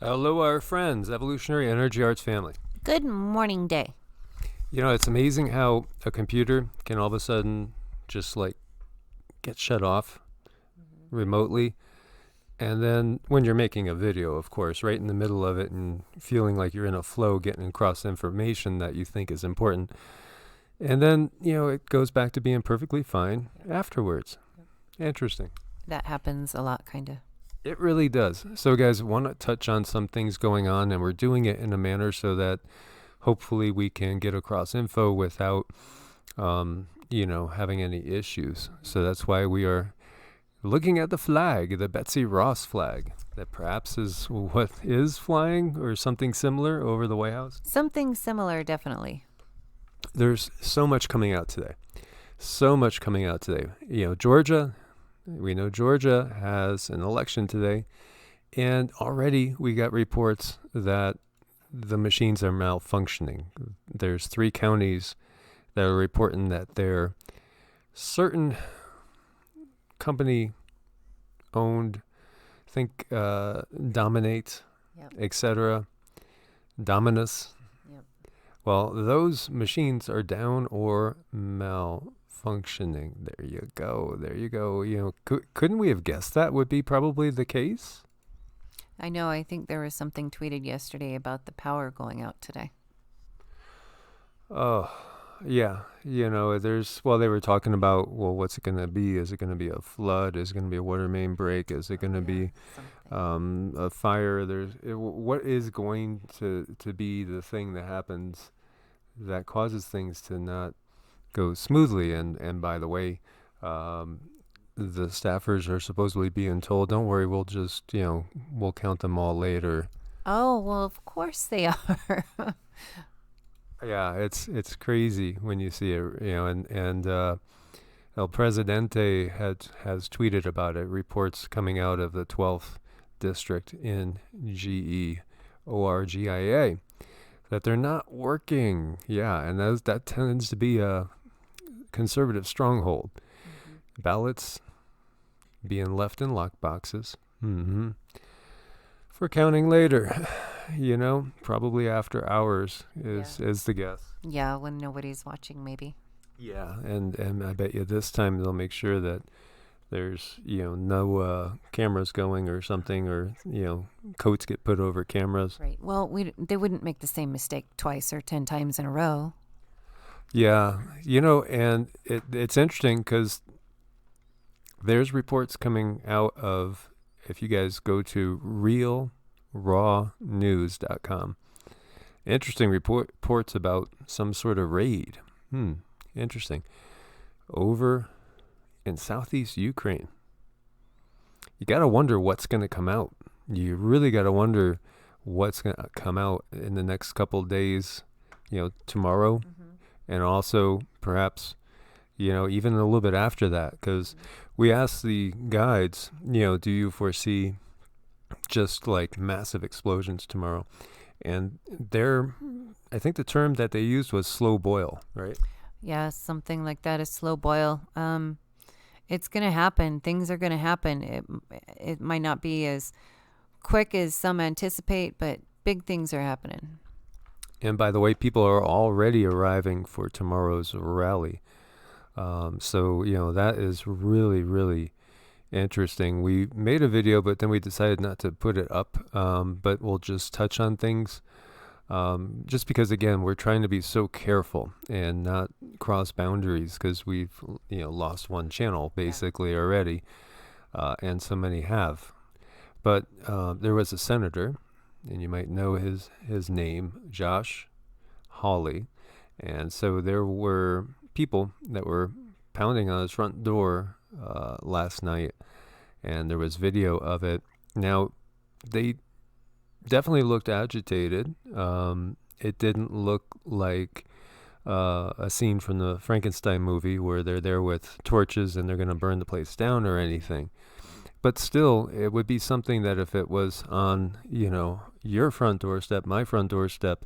Hello, our friends, Evolutionary Energy Arts family. Good morning day. You know, it's amazing how a computer can all of a sudden just like get shut off remotely. And then when you're making a video, of course, right in the middle of it and feeling like you're in a flow, getting across information that you think is important. And then, it goes back to being perfectly fine afterwards. Interesting. That happens a lot, kind of. It really does. So, guys, want to touch on some things going on, and we're doing it in a manner so that hopefully we can get across info without, having any issues. So that's why we are looking at the flag, the Betsy Ross flag, that perhaps is what is flying or something similar over the White House. Something similar, definitely. There's so much coming out today. Georgia. We know Georgia has an election today, and already we got reports that the machines are malfunctioning. There's 3 counties that are reporting that their certain company-owned, Dominate, Yep. etc., Dominus. Yep. Well, those machines are down or malfunctioning. There you go. Couldn't we have guessed that would be probably the case? I know, I think there was something tweeted yesterday about the power going out today. Oh, yeah. They were talking about, what's it going to be? Is it going to be a flood? Is it going to be a water main break? Is it going to be a fire? What is going to be the thing that happens that causes things to not go smoothly? And by the way, the staffers are supposedly being told, don't worry, we'll just, we'll count them all later. Oh, well, of course they are. Yeah, it's crazy when you see it, and El Presidente has tweeted about it, reports coming out of the 12th district in GEORGIA that they're not working. Yeah, and that tends to be a conservative stronghold. Mm-hmm. Ballots being left in lock boxes. Mm-hmm. For counting later, probably after hours is the guess. Yeah, when nobody's watching, maybe. Yeah, and I bet you this time they'll make sure that there's, no cameras going or something, or, coats get put over cameras. Right. Well, they wouldn't make the same mistake twice or 10 times in a row. Yeah, and it's interesting because there's reports coming out of, if you guys go to realrawnews.com, interesting reports about some sort of raid. Interesting. Over in southeast Ukraine. You got to wonder what's going to come out. You really got to wonder what's going to come out in the next couple of days, tomorrow. Mm-hmm. And also perhaps, even a little bit after that, because we asked the guides, do you foresee just like massive explosions tomorrow? And I think the term that they used was slow boil, right? Yeah, something like that, a slow boil. It's going to happen. Things are going to happen. It might not be as quick as some anticipate, but big things are happening. And by the way, people are already arriving for tomorrow's rally. So, that is really, really interesting. We made a video, but then we decided not to put it up. But we'll just touch on things. Just because, again, we're trying to be so careful and not cross boundaries, because we've, lost one channel basically already. And so many have. But there was a senator, and you might know his name, Josh Hawley. And so there were people that were pounding on his front door last night, and there was video of it. Now, they definitely looked agitated. It didn't look like a scene from the Frankenstein movie where they're there with torches and they're going to burn the place down or anything. But still, it would be something that if it was on, your front doorstep, my front doorstep,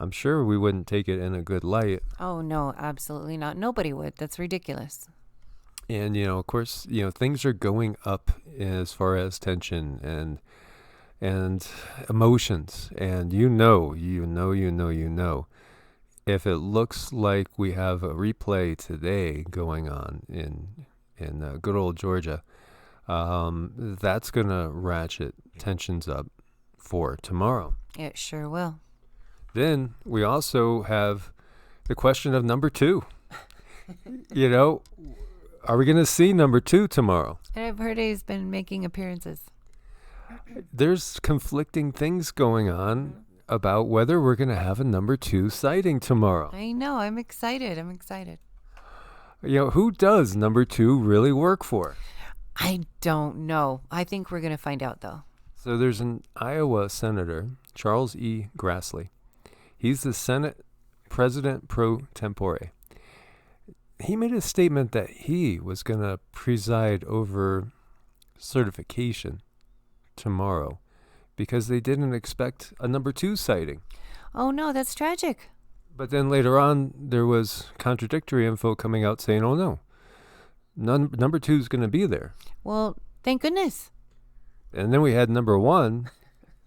I'm sure we wouldn't take it in a good light. Oh, no, absolutely not. Nobody would. That's ridiculous. And, of course, things are going up as far as tension. And, and emotions. And you know, if it looks like we have a replay today going on in good old Georgia, that's going to ratchet tensions up for tomorrow. It sure will. Then we also have the question of number 2. You know, are we going to see number 2 tomorrow? And I've heard he's been making appearances. There's conflicting things going on about whether we're going to have a number 2 sighting tomorrow. I know. I'm excited. You know, who does number 2 really work for? I don't know. I think we're going to find out, though. So there's an Iowa senator, Charles E. Grassley. He's the Senate president pro tempore. He made a statement that he was going to preside over certification tomorrow because they didn't expect a number 2 sighting. Oh, no, that's tragic. But then later on, there was contradictory info coming out saying, oh, no, number 2 is going to be there. Well, thank goodness. And then we had number 1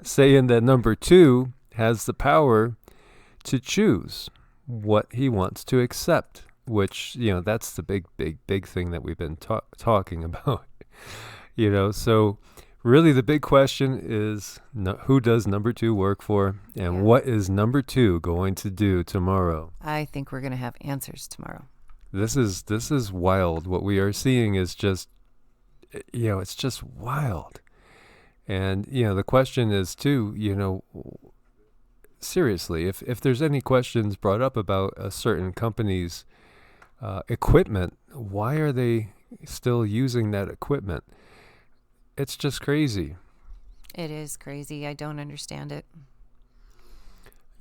saying that number 2 has the power to choose what he wants to accept, which, you know, that's the big thing that we've been talking about. You know, so really the big question is who does number 2 work for, and what is number 2 going to do tomorrow? I think we're going to have answers tomorrow. This is wild. What we are seeing is just, you know, it's just wild. And, you know, the question is too, you know, seriously, if there's any questions brought up about a certain company's equipment, why are they still using that equipment? It's just crazy. It is crazy. I don't understand it.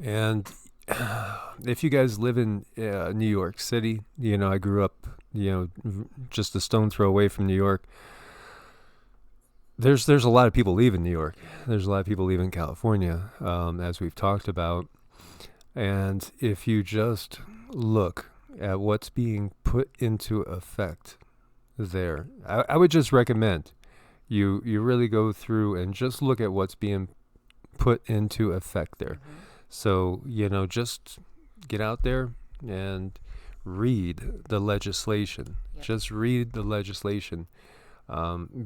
And if you guys live in New York City, you know, I grew up, you know, just a stone throw away from New York. There's a lot of people leaving New York. There's a lot of people leaving California, as we've talked about. And if you just look at what's being put into effect there, I would just recommend you really go through and just look at what's being put into effect there. Mm-hmm. So, you know, just get out there and read the legislation. Yep. Just read the legislation.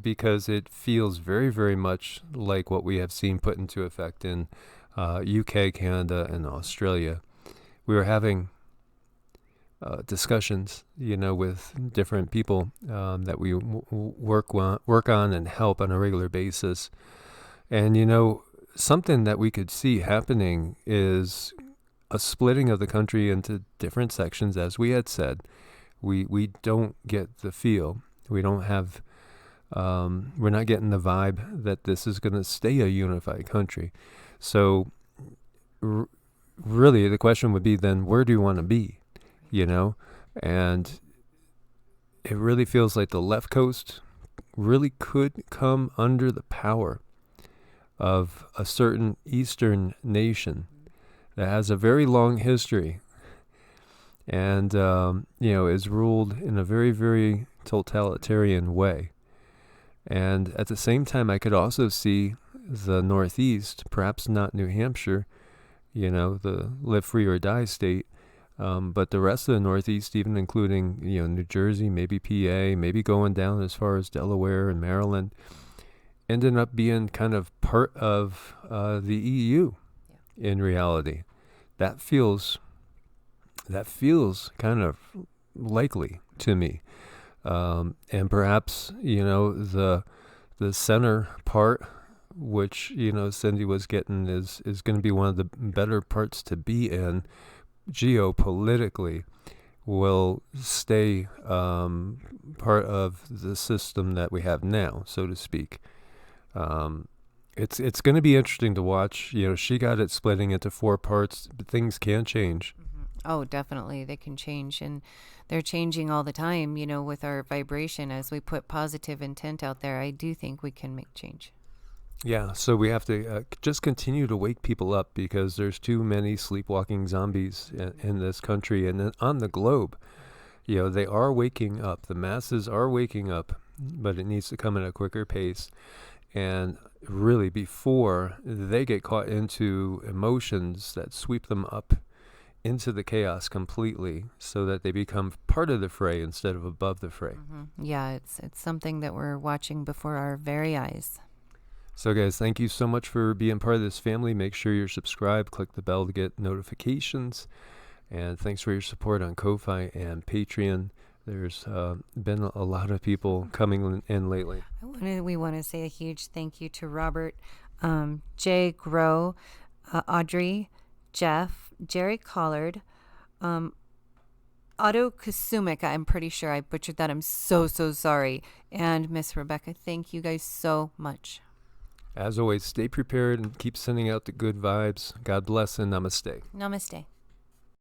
Because it feels very, very much like what we have seen put into effect in UK, Canada, and Australia. We were having discussions, you know, with different people that we work on and help on a regular basis. And, you know, something that we could see happening is a splitting of the country into different sections, as we had said. We don't get the feel. We don't have... we're not getting the vibe that this is going to stay a unified country. So really the question would be then, where do you want to be? You know? And it really feels like the left coast really could come under the power of a certain Eastern nation that has a very long history and, you know, is ruled in a very, very totalitarian way. And at the same time, I could also see the Northeast, perhaps not New Hampshire, you know, the live free or die state, but the rest of the Northeast, even including, you know, New Jersey, maybe PA, maybe going down as far as Delaware and Maryland, ended up being kind of part of the EU in reality. That feels kind of likely to me. And perhaps, you know, the center part, which, you know, Cindy was getting, is going to be one of the better parts to be in geopolitically, will stay part of the system that we have now, so to speak. It's going to be interesting to watch. You know, she got it splitting into 4 parts, but things can change. Mm-hmm. Oh, definitely. They can change, and they're changing all the time, you know, with our vibration. As we put positive intent out there, I do think we can make change. Yeah, so we have to just continue to wake people up, because there's too many sleepwalking zombies in this country and on the globe. You know, they are waking up. The masses are waking up, but it needs to come at a quicker pace. and really before they get caught into emotions that sweep them up into the chaos completely, so that they become part of the fray instead of above the fray. Yeah, it's something that we're watching before our very eyes. So guys, thank you so much for being part of this family. Make sure you're subscribed, click the bell to get notifications, and thanks for your support on Ko-Fi and Patreon. There's been a lot of people coming in lately. We want to say a huge thank you to Robert, Jay Grow, Audrey, Jeff, Jerry Collard, Otto Kasumik. I'm pretty sure I butchered that. I'm so sorry. And Miss Rebecca, thank you guys so much. As always, stay prepared and keep sending out the good vibes. God bless and namaste. Namaste.